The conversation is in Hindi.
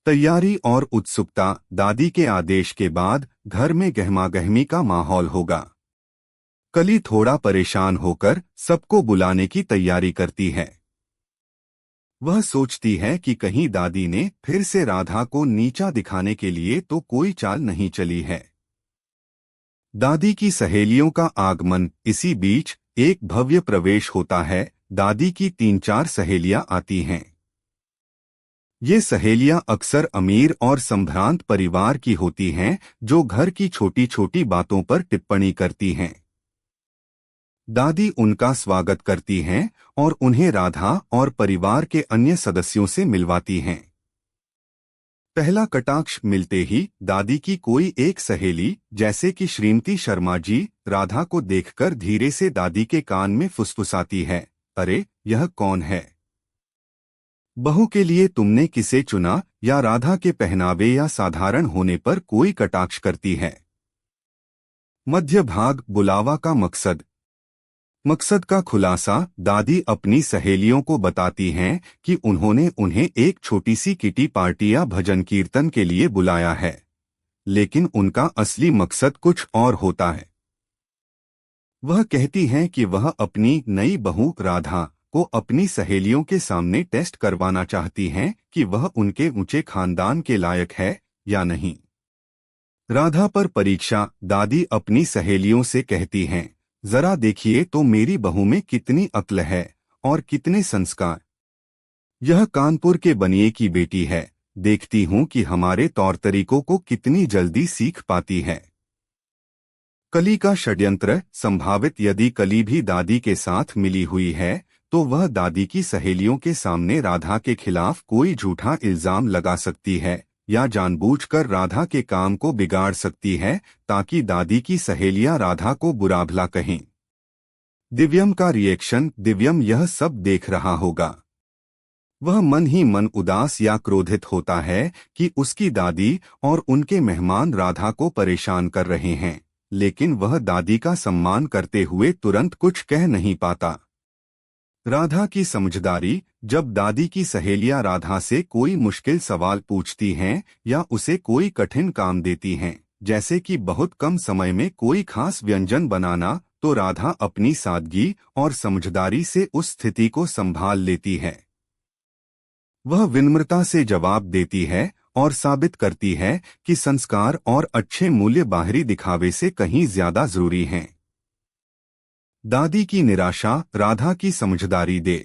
तैयारी और उत्सुकता। दादी के आदेश के बाद घर में गहमागहमी का माहौल होगा। कली थोड़ा परेशान होकर सबको बुलाने की तैयारी करती है। वह सोचती है कि कहीं दादी ने फिर से राधा को नीचा दिखाने के लिए तो कोई चाल नहीं चली है। दादी की सहेलियों का आगमन। इसी बीच एक भव्य प्रवेश होता है। दादी की 3-4 सहेलियां आती हैं। ये सहेलियां अक्सर अमीर और संभ्रांत परिवार की होती हैं, जो घर की छोटी छोटी बातों पर टिप्पणी करती हैं। दादी उनका स्वागत करती हैं और उन्हें राधा और परिवार के अन्य सदस्यों से मिलवाती हैं। पहला कटाक्ष मिलते ही दादी की कोई एक सहेली, जैसे कि श्रीमती शर्मा जी, राधा को देखकर धीरे से दादी के कान में फुसफुसाती है, अरे यह कौन है? बहू के लिए तुमने किसे चुना? या राधा के पहनावे या साधारण होने पर कोई कटाक्ष करती है। मध्य भाग। बुलावा का मकसद। मकसद का खुलासा। दादी अपनी सहेलियों को बताती हैं कि उन्होंने उन्हें एक छोटी सी किटी पार्टी या भजन कीर्तन के लिए बुलाया है, लेकिन उनका असली मकसद कुछ और होता है। वह कहती हैं कि वह अपनी नई बहू राधा को अपनी सहेलियों के सामने टेस्ट करवाना चाहती हैं कि वह उनके ऊंचे खानदान के लायक है या नहीं। राधा पर परीक्षा। दादी अपनी सहेलियों से कहती हैं, जरा देखिए तो मेरी बहू में कितनी अक्ल है और कितने संस्कार। यह कानपुर के बनिए की बेटी है। देखती हूँ कि हमारे तौर तरीकों को कितनी जल्दी सीख पाती है। कली का षड्यंत्र। संभावित। यदि कली भी दादी के साथ मिली हुई है तो वह दादी की सहेलियों के सामने राधा के खिलाफ कोई झूठा इल्जाम लगा सकती है या जानबूझकर राधा के काम को बिगाड़ सकती है ताकि दादी की सहेलियां राधा को बुरा भला कहें। दिव्यम का रिएक्शन। दिव्यम यह सब देख रहा होगा। वह मन ही मन उदास या क्रोधित होता है कि उसकी दादी और उनके मेहमान राधा को परेशान कर रहे हैं, लेकिन वह दादी का सम्मान करते हुए तुरंत कुछ कह नहीं पाता। राधा की समझदारी। जब दादी की सहेलियां राधा से कोई मुश्किल सवाल पूछती हैं या उसे कोई कठिन काम देती हैं, जैसे कि बहुत कम समय में कोई खास व्यंजन बनाना, तो राधा अपनी सादगी और समझदारी से उस स्थिति को संभाल लेती है। वह विनम्रता से जवाब देती है और साबित करती है कि संस्कार और अच्छे मूल्य बाहरी दिखावे से कहीं ज्यादा जरूरी हैं। दादी की निराशा। राधा की समझदारी दे